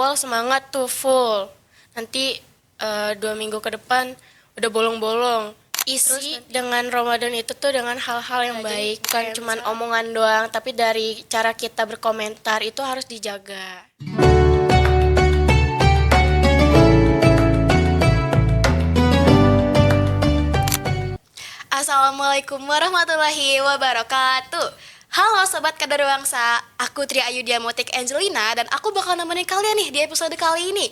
awal semangat tuh full. Nanti 2 minggu ke depan udah bolong-bolong. Isi dengan Ramadan itu tuh dengan hal-hal yang baik, bukan cuman omongan doang, tapi dari cara kita berkomentar itu harus dijaga. Assalamualaikum warahmatullahi wabarakatuh. Halo Sobat Kadaruangsa, aku Tri Ayudia Motik Angelina dan aku bakal nemenin kalian nih di episode kali ini.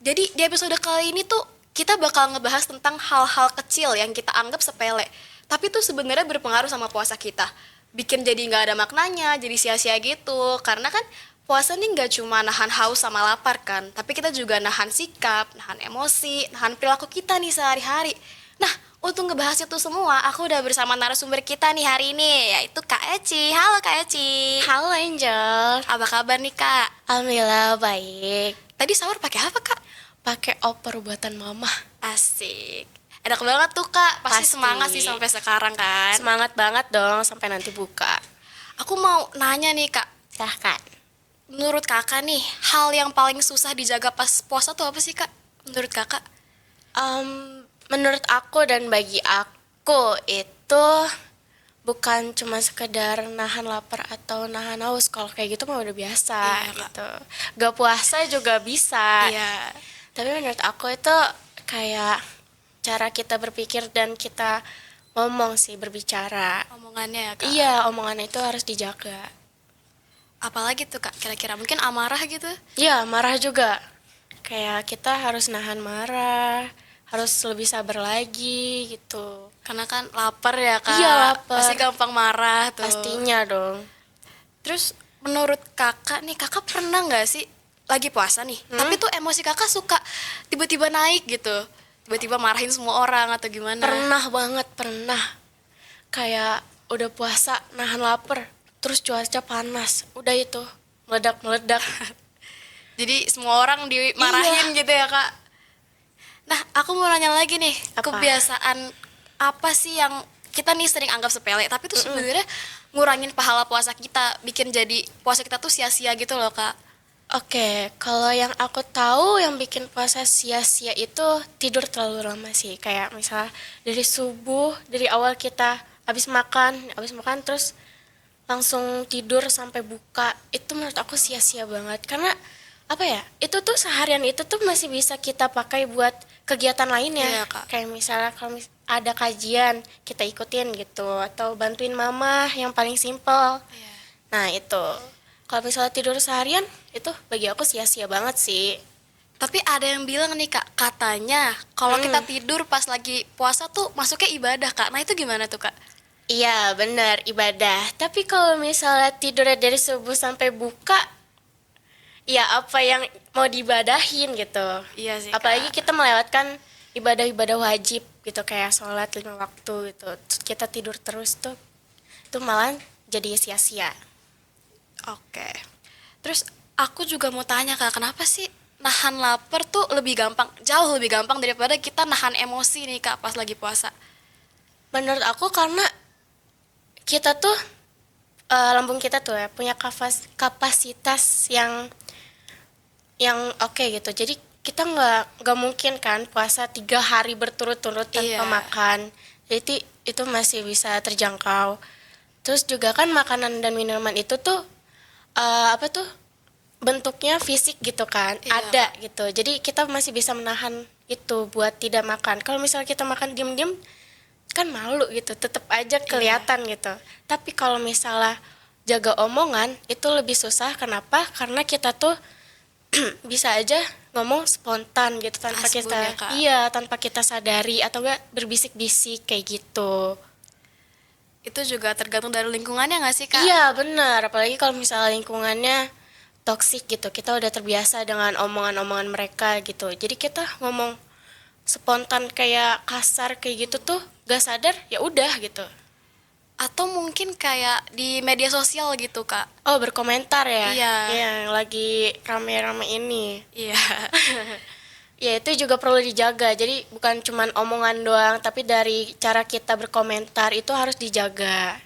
Jadi di episode kali ini tuh kita bakal ngebahas tentang hal-hal kecil yang kita anggap sepele, tapi tuh sebenarnya berpengaruh sama puasa kita. Bikin jadi nggak ada maknanya, jadi sia-sia gitu. Karena kan puasa nih nggak cuma nahan haus sama lapar kan, tapi kita juga nahan sikap, nahan emosi, nahan perilaku kita nih sehari-hari. Nah, untuk ngebahas itu semua, aku udah bersama narasumber kita nih hari ini, yaitu Kak Eci. Halo Kak Eci. Halo Angel. Apa kabar nih Kak? Alhamdulillah baik. Tadi sahur pakai apa Kak? Pakai opor buatan mama. Asik. Enak banget tuh Kak, pasti Pasti. semangat sih sampai sekarang kan. Semangat banget dong sampai nanti buka. Aku mau nanya nih Kak, Silahkan. menurut Kakak nih, hal yang paling susah dijaga pas puasa tuh apa sih Kak? Menurut Kakak? Menurut aku dan bagi aku itu bukan cuma sekedar nahan lapar atau nahan haus. Kalau kayak gitu mah udah biasa Iya, Kak. gitu. Gak puasa juga bisa. Iya. Tapi menurut aku itu kayak cara kita berpikir dan kita ngomong sih, berbicara. Omongannya ya Kak? Iya, omongan itu harus dijaga. Apalagi tuh Kak, kira-kira mungkin amarah gitu? Iya, marah juga. Kayak kita harus nahan marah, harus lebih sabar lagi gitu. Karena kan lapar ya Kak? Iya, lapar. Pasti gampang marah tuh. Pastinya dong. Terus menurut Kakak nih, Kakak pernah nggak sih lagi puasa nih, tapi tuh emosi Kakak suka tiba-tiba naik gitu? Tiba-tiba marahin semua orang atau gimana? Pernah banget, pernah. Kayak udah puasa, nahan lapar, terus cuaca panas. Udah itu, meledak-meledak. Jadi semua orang dimarahin gitu ya Kak? Nah, aku mau nanya lagi nih, Apa? kebiasaan apa sih yang kita nih sering anggap sepele, tapi tuh sebenarnya ngurangin pahala puasa kita, bikin jadi puasa kita tuh sia-sia gitu loh Kak? Oke, kalau yang aku tahu yang bikin puasa sia-sia itu tidur terlalu lama sih. Kayak misalnya dari subuh, dari awal kita habis makan terus langsung tidur sampai buka. Itu menurut aku sia-sia banget. Karena apa ya? Itu tuh seharian itu tuh masih bisa kita pakai buat kegiatan lainnya. Iya, Kak. Kayak misalnya kalau ada kajian, kita ikutin gitu atau bantuin mama yang paling simpel. Iya. Nah, itu. Kalau misalnya tidur seharian, itu bagi aku sia-sia banget sih. Tapi ada yang bilang nih Kak, katanya kalau kita tidur pas lagi puasa tuh masuknya ibadah Kak. Nah itu gimana tuh Kak? Iya, benar, ibadah. Tapi kalau misalnya tidurnya dari subuh sampai buka, ya apa yang mau diibadahin gitu. Iya sih, Apalagi Kak. kita melewatkan ibadah-ibadah wajib gitu, kayak sholat 5 waktu gitu. Terus kita tidur terus tuh, itu malah jadi sia-sia. Oke. Terus aku juga mau tanya Kak, kenapa sih nahan lapar tuh lebih gampang, jauh lebih gampang daripada kita nahan emosi nih Kak pas lagi puasa? Menurut aku karena kita tuh lambung kita tuh ya punya kapasitas yang oke gitu. Jadi kita nggak mungkin kan puasa 3 hari berturut-turut tanpa Iya. makan. Jadi itu masih bisa terjangkau. Terus juga kan makanan dan minuman itu tuh apa tuh bentuknya fisik gitu kan, Iya. ada gitu. Jadi kita masih bisa menahan itu buat tidak makan. Kalau misalnya kita makan diem-diem kan malu gitu, tetap aja kelihatan gitu. Tapi kalau misalnya jaga omongan itu lebih susah. Kenapa? Karena kita tuh bisa aja ngomong spontan gitu tanpa Asbun kita ya, Kak. iya tanpa kita sadari atau enggak berbisik-bisik kayak gitu. Itu juga tergantung dari lingkungannya nggak sih Kak? Iya benar, apalagi kalau misalnya lingkungannya toksik gitu, kita udah terbiasa dengan omongan-omongan mereka gitu. Jadi kita ngomong spontan kayak kasar kayak gitu tuh gak sadar ya udah gitu. Atau mungkin kayak di media sosial gitu Kak? Oh berkomentar ya? Iya. Yang lagi rame-rame ini. Iya. Ya itu juga perlu dijaga. Jadi bukan cuman omongan doang, tapi dari cara kita berkomentar itu harus dijaga.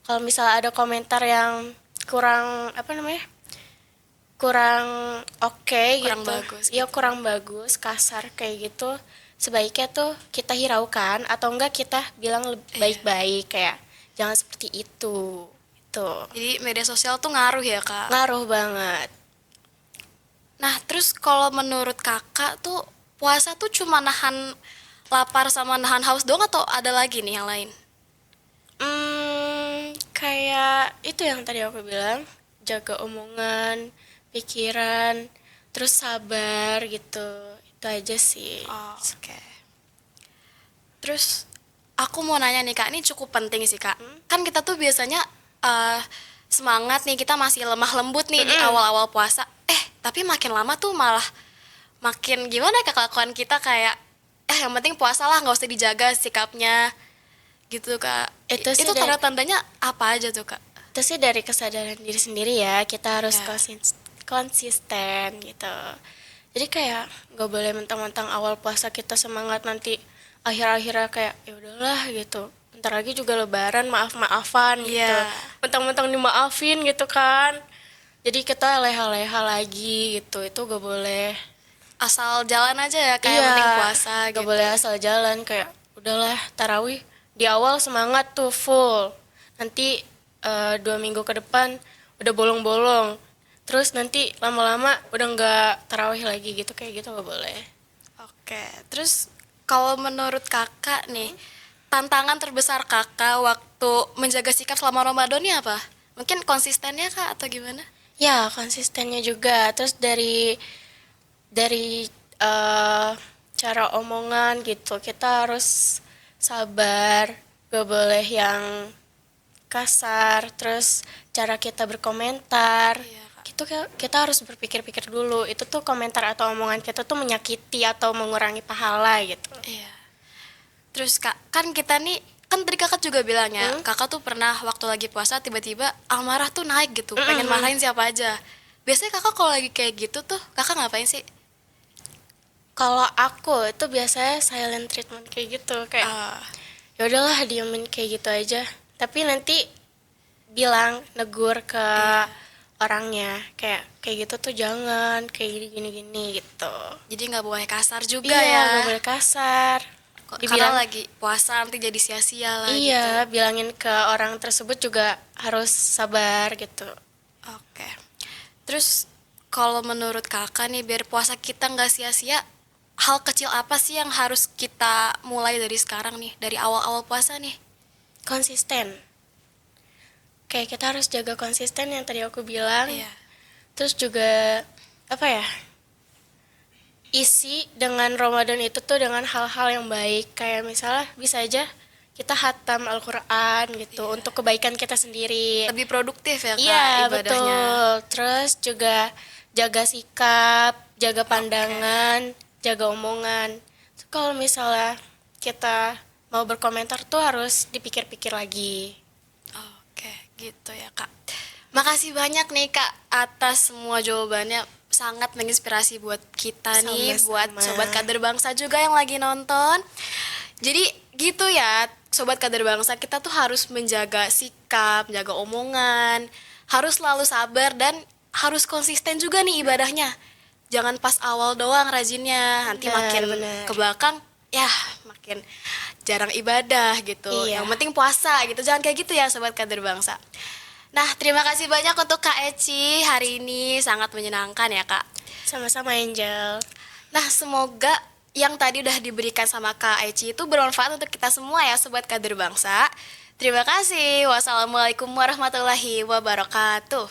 Kalau misalnya ada komentar yang kurang apa namanya? kurang oke Kurang gitu. bagus Ya gitu. kurang bagus, kasar kayak gitu. Sebaiknya tuh kita hiraukan atau enggak kita bilang Iya. baik-baik kayak jangan seperti itu. Itu Jadi media sosial tuh ngaruh ya kak. ngaruh banget. Nah terus kalau menurut kakak tuh puasa tuh cuma nahan lapar sama nahan haus doang atau ada lagi nih yang lain? Kayak itu yang tadi aku bilang, jaga omongan, pikiran, terus sabar gitu. Itu aja sih. Oke. Terus aku mau nanya nih kak, ini cukup penting sih kak. Kan kita tuh biasanya eh, semangat nih, kita masih lemah lembut nih di awal-awal puasa. Tapi makin lama tuh malah makin gimana ya kelakuan kita kayak yang penting puasa lah, nggak usah dijaga sikapnya gitu kak. Itu sih Itu dari- tanda-tandanya apa aja tuh kak? Itu sih dari kesadaran diri sendiri ya, kita harus Ya. konsisten gitu. Jadi kayak nggak boleh mentang-mentang awal puasa kita semangat, nanti akhir-akhirnya kayak ya udahlah gitu. Bentar lagi juga lebaran, maaf-maafan gitu. Iya. Mentang-mentang dimaafin gitu kan. Jadi kita leha-leha lagi gitu, itu gak boleh. Asal jalan aja ya kayak yang penting puasa gak gitu. boleh asal jalan, kayak udahlah tarawih di awal semangat tuh full, nanti 2 minggu ke depan udah bolong-bolong, terus nanti lama-lama udah nggak tarawih lagi gitu, kayak gitu gak boleh. Oke, terus kalau menurut kakak nih, tantangan terbesar kakak waktu menjaga sikap selama Ramadan ini apa? Mungkin konsistennya kak atau gimana? Ya konsistennya juga, terus dari cara omongan gitu, kita harus sabar, gak boleh yang kasar, terus cara kita berkomentar Iya, Kak. gitu, kita harus berpikir-pikir dulu, itu tuh komentar atau omongan kita tuh menyakiti atau mengurangi pahala gitu. Iya. Terus kak, kan kita nih, kan tadi kakak juga bilang ya, kakak tuh pernah waktu lagi puasa tiba-tiba amarah tuh naik gitu, pengen marahin siapa aja. Biasanya kakak kalau lagi kayak gitu tuh, kakak ngapain sih? Kalau aku itu biasanya silent treatment kayak gitu, kayak ya udahlah diemin kayak gitu aja, tapi nanti bilang negur ke orangnya kayak gitu tuh jangan kayak gini gini gini gitu. Jadi nggak boleh kasar juga Iya, ya. gak boleh kasar. Karena lagi puasa nanti jadi sia-sia lah gitu. Iya, bilangin ke orang tersebut juga harus sabar gitu. Oke. Terus kalau menurut kakak nih biar puasa kita nggak sia-sia, hal kecil apa sih yang harus kita mulai dari sekarang nih, dari awal-awal puasa nih? Konsisten. Kayak kita harus jaga konsisten yang tadi aku bilang. Iya. Terus juga apa ya? Isi dengan Ramadan itu tuh dengan hal-hal yang baik, kayak misalnya bisa aja kita hatam Al-Quran gitu Iya. untuk kebaikan kita sendiri. Lebih produktif ya kak Iya, ibadahnya. betul. Terus juga jaga sikap, jaga pandangan, jaga omongan. Kalau misalnya kita mau berkomentar tuh harus dipikir-pikir lagi. Oke, gitu ya kak. Makasih banyak nih kak atas semua jawabannya, sangat menginspirasi buat kita nih, Sama-sama. buat sobat kader bangsa juga yang lagi nonton. Jadi gitu ya, sobat kader bangsa, kita tuh harus menjaga sikap, menjaga omongan, harus selalu sabar dan harus konsisten juga nih ibadahnya. Jangan pas awal doang rajinnya, nanti Benar, makin benar. ke belakang ya makin jarang ibadah gitu. Iya. Yang penting puasa gitu, jangan kayak gitu ya sobat kader bangsa. Nah, terima kasih banyak untuk Kak Eci hari ini, sangat menyenangkan ya Kak. Sama-sama Angel. Nah, semoga yang tadi udah diberikan sama Kak Eci itu bermanfaat untuk kita semua ya sobat kader bangsa. Terima kasih. Wassalamualaikum warahmatullahi wabarakatuh.